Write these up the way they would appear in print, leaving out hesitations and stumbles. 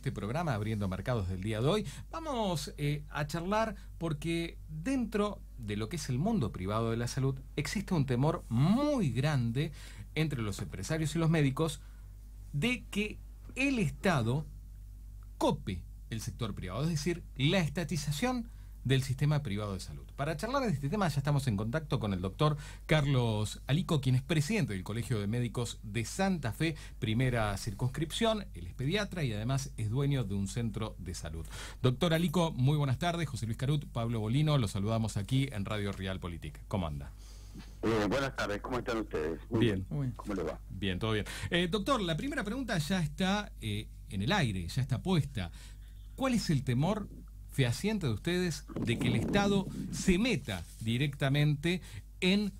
este programa Abriendo Mercados del día de hoy. Vamos a charlar porque dentro de lo que es el mundo privado de la salud existe un temor muy grande entre los empresarios y los médicos de que el Estado cope el sector privado, es decir, la estatización del sistema privado de salud. Para charlar de este tema ya estamos en contacto con el doctor Carlos Alico, quien es presidente del Colegio de Médicos de Santa Fe, primera circunscripción. Él es pediatra y además es dueño de un centro de salud. Doctor Alico, muy buenas tardes. José Luis Carut, Pablo Bolino, los saludamos aquí en Radio Realpolitik. ¿Cómo anda? Buenas tardes, ¿cómo están ustedes? Muy bien. ¿Cómo le va? Bien, todo bien. Doctor, la primera pregunta ya está en el aire, ya está puesta. ¿Cuál es el temor fehaciente de ustedes de que el Estado se meta directamente en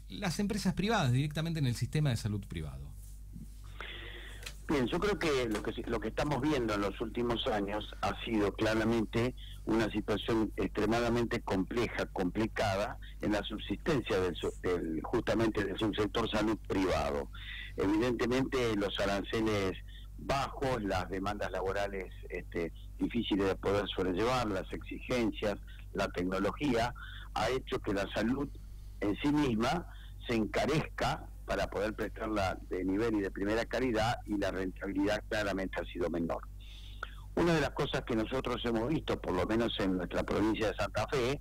las empresas privadas, directamente en el sistema de salud privado? Bien, yo creo que lo que estamos viendo en los últimos años ha sido claramente una situación extremadamente compleja, complicada en la subsistencia justamente del subsector salud privado. Evidentemente los aranceles bajos, las demandas laborales difíciles de poder sobrellevar, las exigencias, la tecnología, ha hecho que la salud en sí misma se encarezca para poder prestarla de nivel y de primera calidad, y la rentabilidad claramente ha sido menor. Una de las cosas que nosotros hemos visto, por lo menos en nuestra provincia de Santa Fe,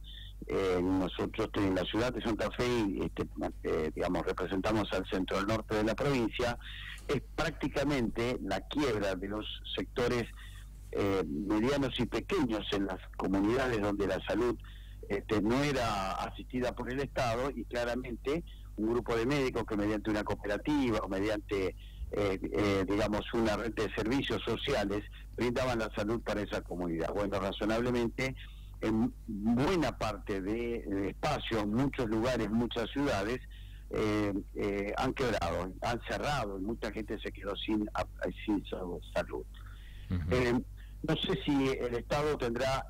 nosotros en la ciudad de Santa Fe, representamos al centro del norte de la provincia, es prácticamente la quiebra de los sectores medianos y pequeños en las comunidades donde la salud no era asistida por el Estado, y claramente un grupo de médicos que mediante una cooperativa o mediante una red de servicios sociales brindaban la salud para esa comunidad. Bueno, razonablemente en buena parte de espacios, muchos lugares, muchas ciudades han quebrado, han cerrado, y mucha gente se quedó sin salud. Uh-huh. No sé si el Estado tendrá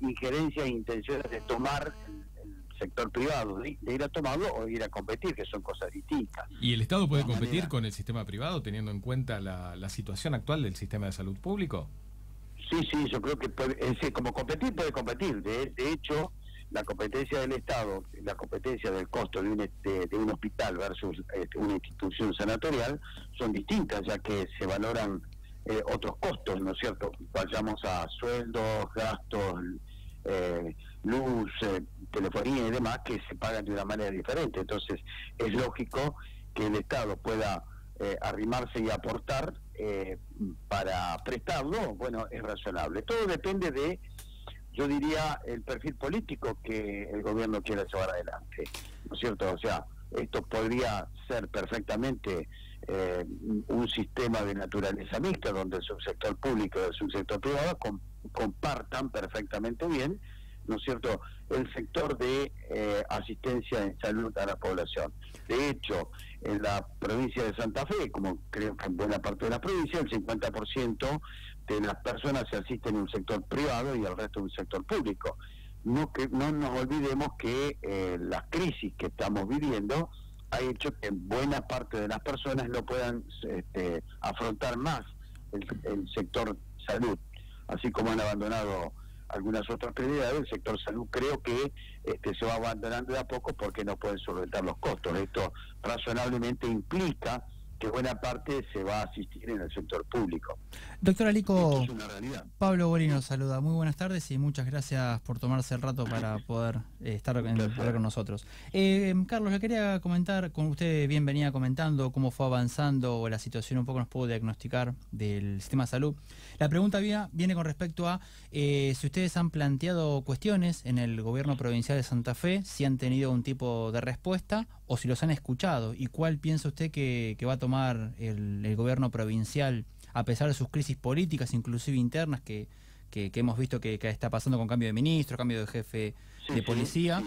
injerencia e intenciones de tomar el sector privado, de ir a tomarlo o ir a competir, que son cosas distintas. ¿Y el Estado puede competir con el sistema privado teniendo en cuenta la situación actual del sistema de salud público? Sí, yo creo que como competir puede competir. De hecho, la competencia del Estado, la competencia del costo de un hospital versus una institución sanatorial son distintas, ya que se valoran otros costos, ¿no es cierto? Vayamos a sueldos, gastos, luz, telefonía y demás, que se pagan de una manera diferente. Entonces es lógico que el Estado pueda arrimarse y aportar para prestarlo. Bueno, es razonable. Todo depende de, yo diría, el perfil político que el gobierno quiera llevar adelante, ¿no es cierto? O sea, esto podría ser perfectamente un sistema de naturaleza mixta, donde el subsector público y el subsector privado compartan perfectamente bien, ¿no es cierto?, el sector de asistencia en salud a la población. De hecho, en la provincia de Santa Fe, como creo que en buena parte de la provincia, el 50% de las personas se asisten en un sector privado y el resto en un sector público. No nos olvidemos que la crisis que estamos viviendo ha hecho que buena parte de las personas no puedan afrontar más el sector salud, así como han abandonado algunas otras prioridades. El sector salud creo que se va abandonando de a poco porque no pueden solventar los costos. Esto razonablemente implica que buena parte se va a asistir en el sector público. Doctor Alico, esto es una realidad. Pablo Bolino saluda. Muy buenas tardes y muchas gracias por tomarse el rato para poder estar con nosotros. Carlos, le quería comentar, como usted bien venía comentando, cómo fue avanzando la situación, un poco nos pudo diagnosticar del sistema de salud. La pregunta viene con respecto a si ustedes han planteado cuestiones en el gobierno provincial de Santa Fe, si han tenido un tipo de respuesta o si los han escuchado, y cuál piensa usted que va a tomar el gobierno provincial, a pesar de sus crisis políticas, inclusive internas, que hemos visto que está pasando con cambio de ministro, cambio de jefe de policía.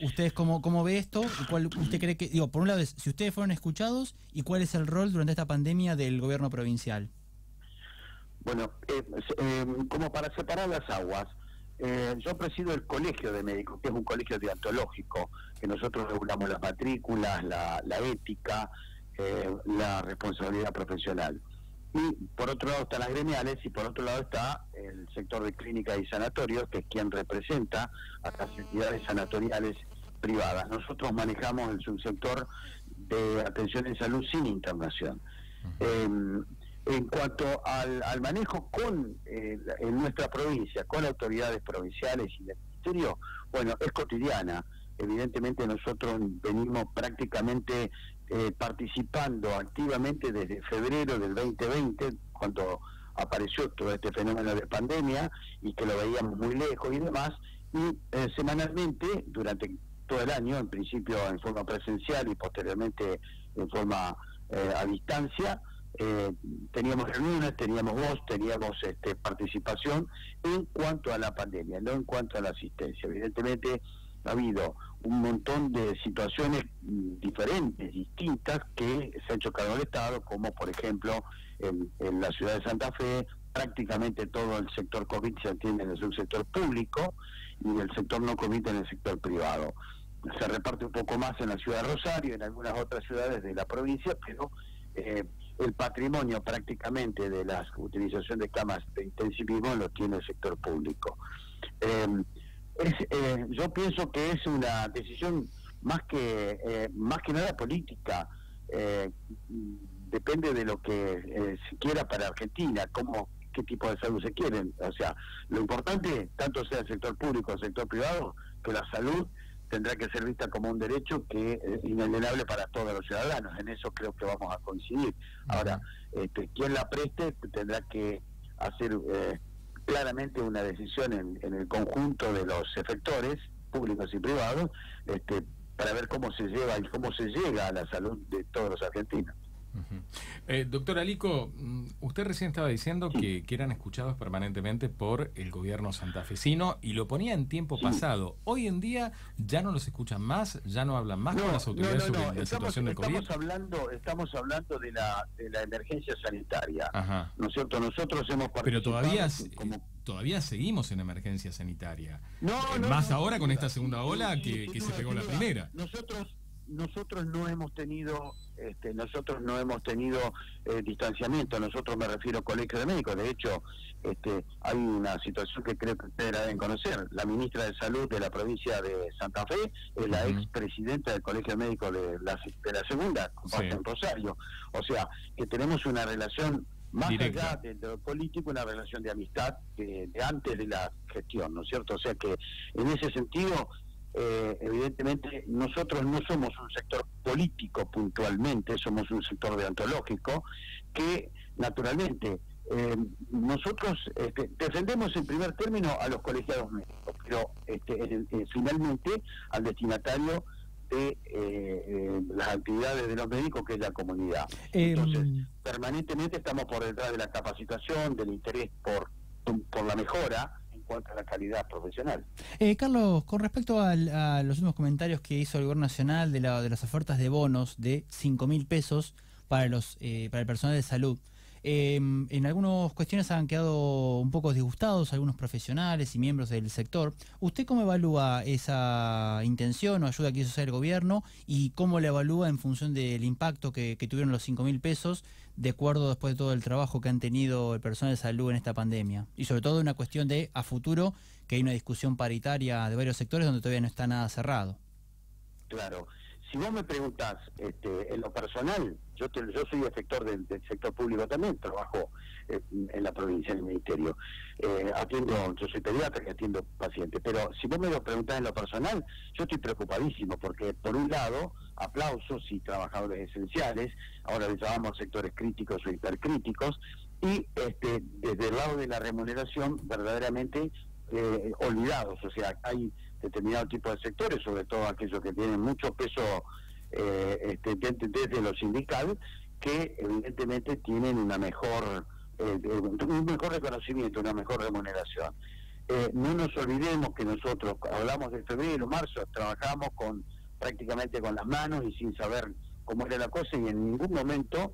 ¿Ustedes cómo ve esto? ¿Y cuál usted cree que, por un lado, si ustedes fueron escuchados, y cuál es el rol durante esta pandemia del gobierno provincial? Bueno, como para separar las aguas, yo presido el Colegio de Médicos, que es un colegio deontológico, que nosotros regulamos las matrículas, la ética, la responsabilidad profesional. y por otro lado están las gremiales, y por otro lado está el sector de clínicas y sanatorios, que es quien representa a las entidades sanatoriales privadas. Nosotros manejamos el subsector de atención en salud sin internación. En cuanto al manejo en nuestra provincia, con autoridades provinciales y del ministerio, bueno, es cotidiana. Evidentemente nosotros venimos prácticamente participando activamente desde febrero del 2020, cuando apareció todo este fenómeno de pandemia y que lo veíamos muy lejos y demás, y semanalmente, durante todo el año, en principio en forma presencial y posteriormente en forma a distancia, teníamos reuniones, teníamos voz, teníamos participación en cuanto a la pandemia, no en cuanto a la asistencia. Evidentemente ha habido un montón de situaciones diferentes, distintas, que se ha hecho cargo del Estado, como por ejemplo en la ciudad de Santa Fe, prácticamente todo el sector COVID se atiende en el subsector público y el sector no COVID en el sector privado. Se reparte un poco más en la ciudad de Rosario y en algunas otras ciudades de la provincia, pero el patrimonio prácticamente de la utilización de camas de intensivismo lo tiene el sector público. Yo pienso que es una decisión más que nada política. Depende de lo que se quiera para Argentina, qué tipo de salud se quieren. O sea, lo importante, tanto sea el sector público o el sector privado, que la salud tendrá que ser vista como un derecho que es inalienable para todos los ciudadanos. En eso creo que vamos a coincidir. Ahora, quien la preste tendrá que hacer claramente una decisión en el conjunto de los efectores públicos y privados, para ver cómo se lleva y cómo se llega a la salud de todos los argentinos. Doctor Alico, usted recién estaba diciendo que eran escuchados permanentemente por el gobierno santafesino y lo ponía en tiempo pasado. Hoy en día ya no los escuchan más, ya no hablan más con las autoridades sobre la situación del COVID. Estamos hablando de la emergencia sanitaria. Ajá. ¿No es cierto? Nosotros hemos participado. Pero todavía seguimos en emergencia sanitaria. Más ahora con esta segunda ola que se pegó la primera. Nosotros no hemos tenido distanciamiento. Nosotros, me refiero a colegio de médicos. De hecho, hay una situación que creo que ustedes la deben conocer. La ministra de Salud de la provincia de Santa Fe es la expresidenta del colegio de médicos de la segunda, en Rosario. O sea, que tenemos una relación más directa, allá de lo político, una relación de amistad de antes de la gestión, ¿no es cierto? O sea que en ese sentido, evidentemente nosotros no somos un sector político puntualmente, somos un sector deontológico que naturalmente nosotros defendemos en primer término a los colegiados médicos, pero finalmente al destinatario de las actividades de los médicos, que es la comunidad. Entonces, permanentemente estamos por detrás de la capacitación, del interés por la mejora en cuanto a la calidad profesional. Carlos, con respecto a los últimos comentarios que hizo el Gobierno Nacional de las ofertas de bonos de 5.000 pesos para el personal de salud, en algunas cuestiones han quedado un poco disgustados algunos profesionales y miembros del sector. ¿Usted cómo evalúa esa intención o ayuda que quiso hacer el gobierno y cómo la evalúa en función del impacto que tuvieron los 5.000 pesos, de acuerdo después de todo el trabajo que han tenido el personal de salud en esta pandemia? Y sobre todo una cuestión de a futuro, que hay una discusión paritaria de varios sectores donde todavía no está nada cerrado. Claro. Si vos me preguntás, en lo personal, yo soy efector del sector público también, trabajo en la provincia, en el ministerio. Yo soy pediatra y atiendo pacientes, pero si vos me lo preguntás en lo personal, yo estoy preocupadísimo porque, por un lado, aplausos y trabajadores esenciales, ahora les llamamos sectores críticos o hipercríticos, y desde el lado de la remuneración, verdaderamente olvidados. O sea, hay determinado tipo de sectores, sobre todo aquellos que tienen mucho peso desde lo sindical, que evidentemente tienen un mejor reconocimiento, una mejor remuneración. No nos olvidemos que nosotros hablamos de febrero, marzo, trabajamos prácticamente con las manos y sin saber cómo era la cosa, y en ningún momento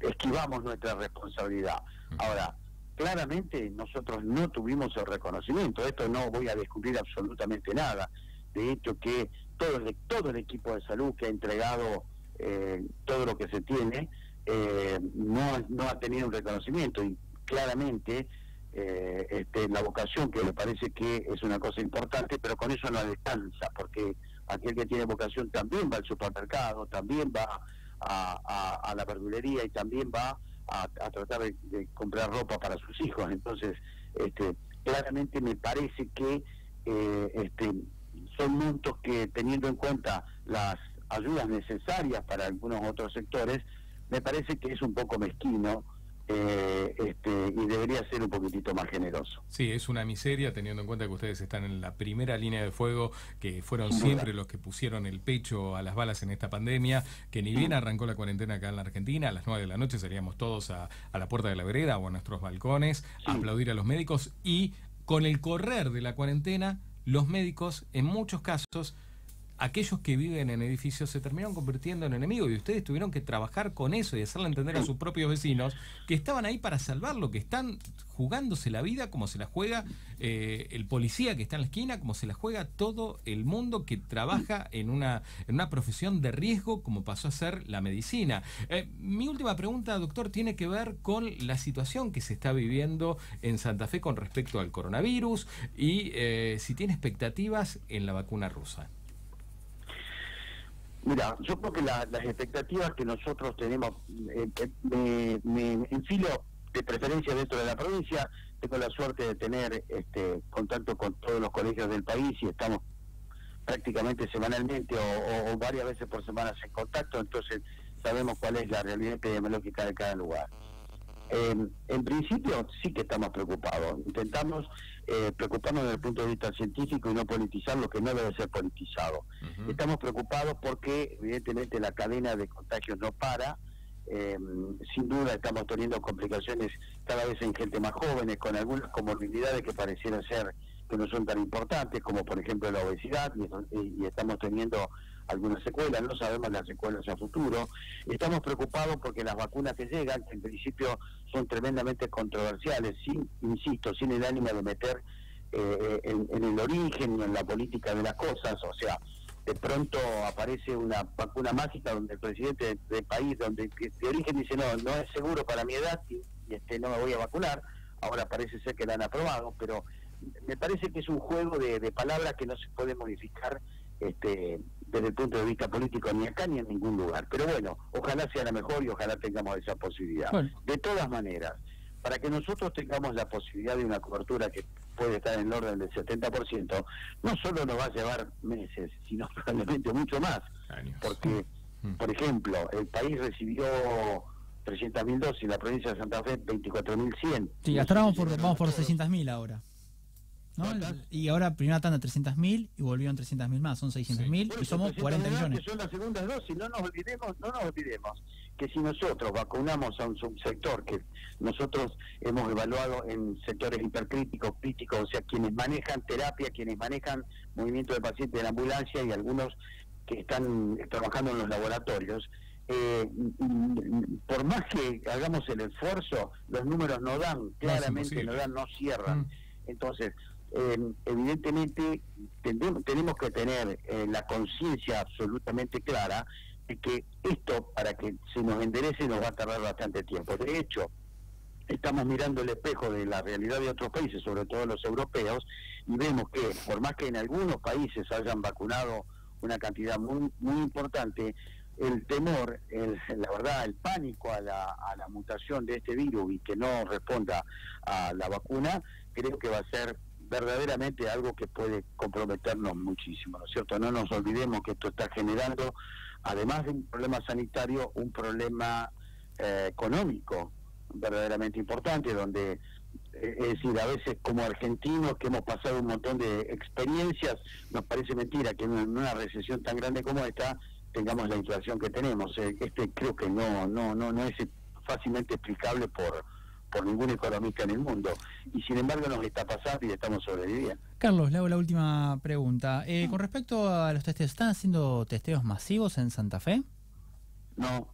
esquivamos nuestra responsabilidad. Ahora, claramente nosotros no tuvimos el reconocimiento. Esto no voy a descubrir absolutamente nada. De hecho, que todo el equipo de salud que ha entregado todo lo que se tiene, no ha tenido un reconocimiento, y claramente la vocación, que me parece que es una cosa importante, pero con eso no alcanza, porque aquel que tiene vocación también va al supermercado, también va a la verdulería y también va a tratar de comprar ropa para sus hijos. Entonces, claramente me parece que son montos que, teniendo en cuenta las ayudas necesarias para algunos otros sectores, me parece que es un poco mezquino, y debería ser un poquitito más generoso. Sí, es una miseria, teniendo en cuenta que ustedes están en la primera línea de fuego, que fueron Sin siempre duda los que pusieron el pecho a las balas en esta pandemia, que ni bien arrancó la cuarentena acá en la Argentina, a las 9 de la noche salíamos todos a la puerta de la vereda o a nuestros balcones a aplaudir a los médicos, y con el correr de la cuarentena, los médicos, en muchos casos, aquellos que viven en edificios se terminaron convirtiendo en enemigos, y ustedes tuvieron que trabajar con eso y hacerle entender a sus propios vecinos que estaban ahí para salvarlo, que están jugándose la vida como se la juega el policía que está en la esquina, como se la juega todo el mundo que trabaja en una profesión de riesgo como pasó a ser la medicina. Mi última pregunta, doctor, tiene que ver con la situación que se está viviendo en Santa Fe con respecto al coronavirus y si tiene expectativas en la vacuna rusa. Mira, yo creo que las expectativas que nosotros tenemos, me enfilo de preferencia dentro de la provincia. Tengo la suerte de tener contacto con todos los colegios del país y estamos prácticamente semanalmente o varias veces por semana en contacto, entonces sabemos cuál es la realidad epidemiológica de cada lugar. En principio sí que estamos preocupados, intentamos preocuparnos desde el punto de vista científico y no politizar lo que no debe ser politizado. Estamos preocupados porque evidentemente la cadena de contagios no para, sin duda estamos teniendo complicaciones cada vez en gente más jóvenes, con algunas comorbilidades que parecieran ser que no son tan importantes, como por ejemplo la obesidad, y estamos teniendo algunas secuelas, no sabemos las secuelas a futuro. Estamos preocupados porque las vacunas que llegan, que en principio son tremendamente controversiales, insisto, sin el ánimo de meter en el origen y en la política de las cosas, o sea, de pronto aparece una vacuna mágica donde el presidente del país, donde de origen dice no es seguro para mi edad y no me voy a vacunar, ahora parece ser que la han aprobado, pero me parece que es un juego de palabras que no se puede modificar desde el punto de vista político ni acá ni en ningún lugar. Pero bueno, ojalá sea la mejor y ojalá tengamos esa posibilidad. Bueno. De todas maneras, para que nosotros tengamos la posibilidad de una cobertura que puede estar en el orden del 70%, no solo nos va a llevar meses, sino probablemente mucho más. Años. Porque, por ejemplo, el país recibió 300.000 dosis, la provincia de Santa Fe 24.100. Sí, hasta ahora vamos por 600.000 ahora. ¿No? Y ahora primera tanda 300.000 y volvieron 300.000 más, son 600.000 y somos 40 millones. Que son las segundas dosis, no nos olvidemos que si nosotros vacunamos a un subsector que nosotros hemos evaluado en sectores hipercríticos, críticos, o sea, quienes manejan terapia, quienes manejan movimiento de pacientes en ambulancia y algunos que están trabajando en los laboratorios, por más que hagamos el esfuerzo, los números no dan, claramente no dan, no cierran. Entonces, evidentemente tenemos que tener la conciencia absolutamente clara de que esto, para que se nos enderece, nos va a tardar bastante tiempo. De hecho, estamos mirando el espejo de la realidad de otros países, sobre todo los europeos, y vemos que por más que en algunos países hayan vacunado una cantidad muy importante, el temor, la verdad, el pánico a la mutación de este virus y que no responda a la vacuna, creo que va a ser verdaderamente algo que puede comprometernos muchísimo, ¿no es cierto? No nos olvidemos que esto está generando, además de un problema sanitario, un problema económico verdaderamente importante, donde, es decir, a veces como argentinos que hemos pasado un montón de experiencias, nos parece mentira que en una recesión tan grande como esta tengamos la inflación que tenemos. Creo que no es fácilmente explicable por ningún economista en el mundo, y sin embargo nos está pasando y estamos sobreviviendo. Carlos, le hago la última pregunta. Con respecto a los testeos, ¿están haciendo testeos masivos en Santa Fe? No,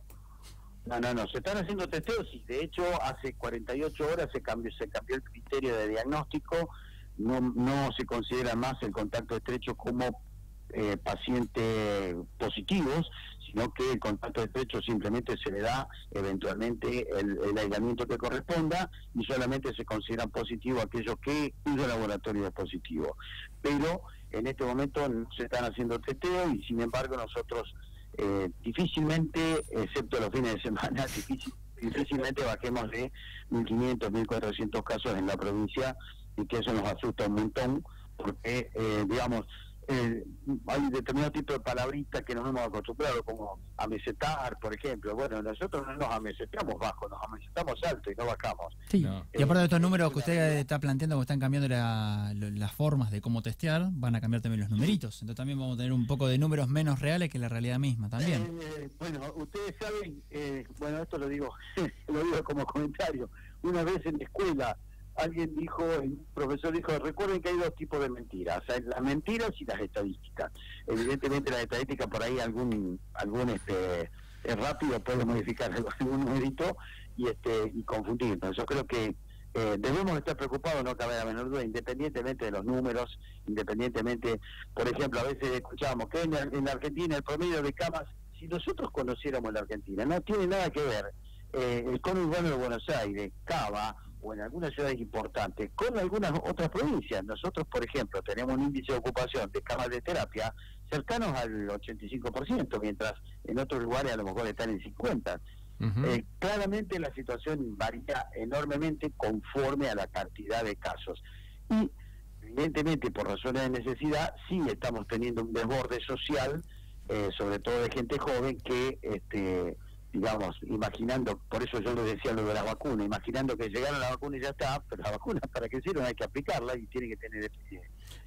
se están haciendo testeos y de hecho hace 48 horas se cambió el criterio de diagnóstico, no se considera más el contacto estrecho como pacientes positivos, sino que el contacto estrecho simplemente se le da eventualmente el aislamiento que corresponda y solamente se consideran positivos aquellos cuyo laboratorio es positivo. Pero en este momento no se están haciendo testeos y sin embargo nosotros difícilmente, excepto los fines de semana, difícilmente bajemos de 1.500, 1.400 casos en la provincia, y que eso nos asusta un montón, porque, digamos, hay determinado tipo de palabritas que nos hemos acostumbrado, como amesetar, por ejemplo. Bueno, nosotros no nos amesetamos bajo, nos amesetamos alto y no bajamos. Sí, y aparte de estos números que usted está planteando, que están cambiando las formas de cómo testear, van a cambiar también los numeritos. Entonces también vamos a tener un poco de números menos reales que la realidad misma también. Bueno, ustedes saben, bueno, esto lo digo como comentario. Una vez en la escuela, alguien dijo, el profesor dijo, recuerden que hay dos tipos de mentiras, o sea, las mentiras y las estadísticas. Evidentemente las estadísticas por ahí algún rápido puede modificar algún numerito y confundirnos. Yo creo que debemos estar preocupados, no cabe la menor duda, independientemente de los números, independientemente, por ejemplo, a veces escuchamos que en la Argentina el promedio de camas, si nosotros conociéramos la Argentina, no tiene nada que ver el conurbano de Buenos Aires, Cava, o en algunas ciudades importantes, con algunas otras provincias. Nosotros, por ejemplo, tenemos un índice de ocupación de camas de terapia cercanos al 85%, mientras en otros lugares a lo mejor están en 50%. Claramente la situación varía enormemente conforme a la cantidad de casos. Y evidentemente por razones de necesidad sí estamos teniendo un desborde social, sobre todo de gente joven que digamos, imaginando, por eso yo les decía lo de las vacunas, imaginando que llegaron las vacunas y ya está, pero las vacunas para que sirvan hay que aplicarlas y tiene que tener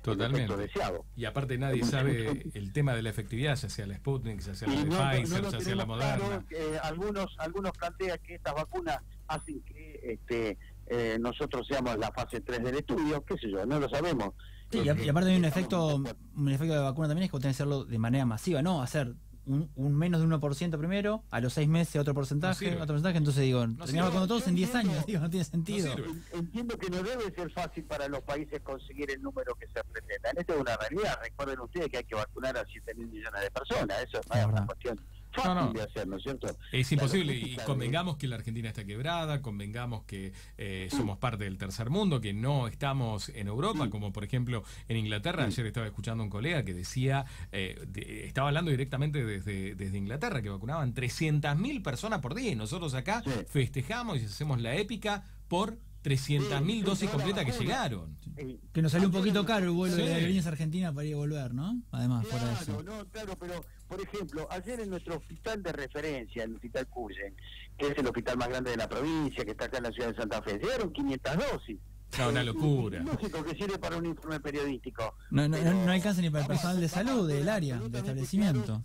totalmente el efecto deseado. Y aparte nadie sabe el tema de la efectividad, ya sea la Sputnik, ya sea la de Pfizer, ya sea la Moderna. Algunos plantean que estas vacunas hacen que nosotros seamos la fase 3 del estudio, qué sé yo, no lo sabemos. Sí, y aparte hay un efecto de vacuna también, es que tiene que hacerlo de manera masiva, ¿no? Hacer un menos de 1% primero, a los 6 meses otro porcentaje, entonces digo, terminamos con todos en 10 años, digo, no tiene sentido. Entiendo que no debe ser fácil para los países conseguir el número que se pretenda. Esta es una realidad, recuerden ustedes que hay que vacunar a 7.000 millones de personas, eso no es una cuestión fácil de hacer, ¿no es cierto? Es imposible, y convengamos que la Argentina está quebrada, convengamos que somos parte del tercer mundo, que no estamos en Europa, como por ejemplo en Inglaterra. Ayer estaba escuchando a un colega que decía, estaba hablando directamente desde Inglaterra, que vacunaban 300.000 personas por día, y nosotros acá festejamos y hacemos la épica por 300.000 dosis completas que llegaron. Que nos salió un poquito caro el vuelo de aerolíneas argentinas para ir a volver, ¿no? Además, claro, fuera de eso. Claro, pero, por ejemplo, ayer en nuestro hospital de referencia, el Hospital Cuyen, que es el hospital más grande de la provincia, que está acá en la ciudad de Santa Fe, llegaron 500 dosis. Una locura. Lógico que sirve para un informe periodístico. No alcanza ni para el personal de salud del área, del establecimiento.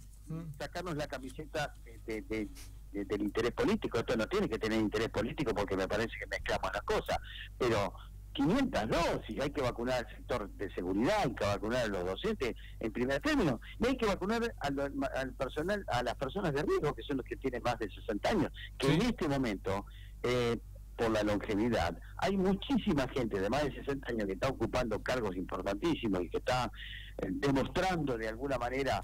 Sacarnos la camiseta del interés político. Esto no tiene que tener interés político porque me parece que mezclamos las cosas, pero 500 dosis, hay que vacunar al sector de seguridad, hay que vacunar a los docentes en primer término, y hay que vacunar al personal, a las personas de riesgo, que son los que tienen más de 60 años, que en este momento, por la longevidad, hay muchísima gente de más de 60 años que está ocupando cargos importantísimos y que está demostrando de alguna manera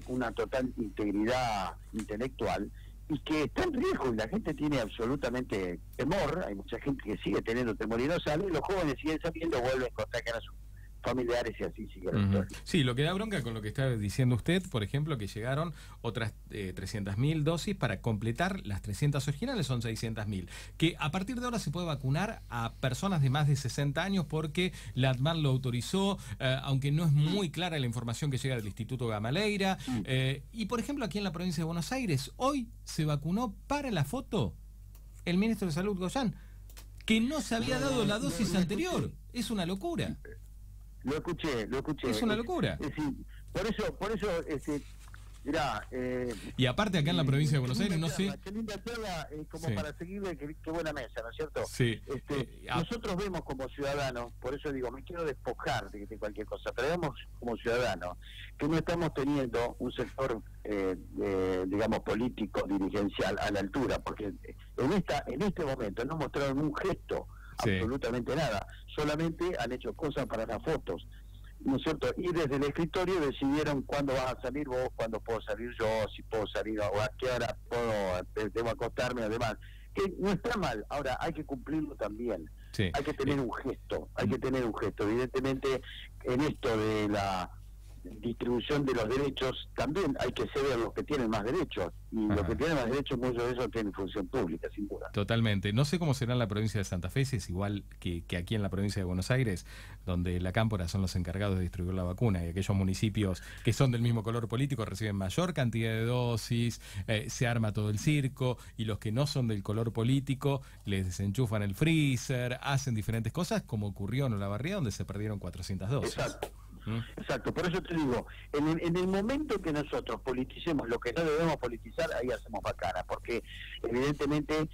una total integridad intelectual, y que está en riesgo, y la gente tiene absolutamente temor. Hay mucha gente que sigue teniendo temor y no sale, y los jóvenes siguen saliendo, vuelven a contagiar a sus familiares y así sigue la historia. Sí, lo que da bronca con lo que está diciendo usted, por ejemplo, que llegaron otras 300.000 dosis para completar las 300 originales, son 600.000, que a partir de ahora se puede vacunar a personas de más de 60 años porque la ADMAR lo autorizó, aunque no es muy clara la información que llega del Instituto Gamaleira. Y por ejemplo, aquí en la provincia de Buenos Aires, hoy se vacunó para la foto el ministro de Salud, Goyan, que no se había dado la dosis anterior. Es una locura. Lo escuché. Es una locura. Es decir, por eso, mirá, y aparte acá en la provincia de Buenos Aires, no sé. Qué linda charla, como para seguirle, qué buena mesa, ¿no es cierto? Sí. Nosotros vemos como ciudadanos, por eso digo, me quiero despojar de cualquier cosa, pero vemos como ciudadanos que no estamos teniendo un sector, digamos, político, dirigencial a la altura, porque en este momento no mostraron un gesto. Absolutamente nada, solamente han hecho cosas para las fotos. ¿no es cierto? Y desde el escritorio decidieron cuándo vas a salir vos, cuándo puedo salir yo, si puedo salir o a qué hora debo acostarme, además. Que no está mal, ahora hay que cumplirlo también. Sí. Hay que tener un gesto, Evidentemente, en esto de la distribución de los derechos, también hay que ceder a los que tienen más derechos, y los que tienen más derechos, muchos de ellos tienen función pública, sin duda. Totalmente. No sé cómo será en la provincia de Santa Fe, si es igual que aquí en la provincia de Buenos Aires, donde la Cámpora son los encargados de distribuir la vacuna, y aquellos municipios que son del mismo color político reciben mayor cantidad de dosis, se arma todo el circo, y los que no son del color político les desenchufan el freezer, hacen diferentes cosas, como ocurrió en Olavarría, donde se perdieron 400 dosis. Exacto, por eso te digo, en el momento que nosotros politicemos lo que no debemos politizar, ahí hacemos bacana, porque evidentemente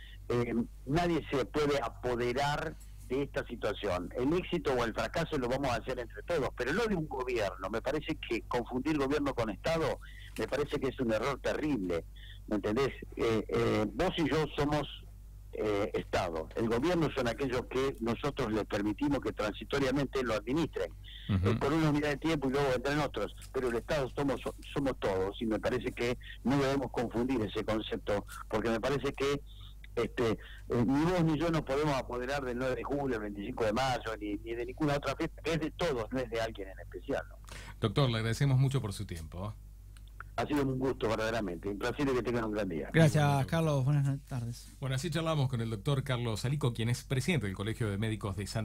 nadie se puede apoderar de esta situación. El éxito o el fracaso lo vamos a hacer entre todos, pero no de un gobierno. Me parece que confundir gobierno con Estado, me parece que es un error terrible, ¿me entendés? Vos y yo somos Estado. El gobierno son aquellos que nosotros les permitimos que transitoriamente lo administren, por una unidad de tiempo, y luego vendrán otros, pero el Estado somos todos, y me parece que no debemos confundir ese concepto, porque me parece que ni vos ni yo nos podemos apoderar del 9 de julio, el 25 de mayo, ni de ninguna otra fiesta, que es de todos, no es de alguien en especial, ¿no? Doctor, le agradecemos mucho por su tiempo. Ha sido un gusto, verdaderamente. Un placer, y que tengan un gran día. Gracias, Carlos. Buenas tardes. Bueno, así charlamos con el doctor Carlos Alico, quien es presidente del Colegio de Médicos de Santa Fe.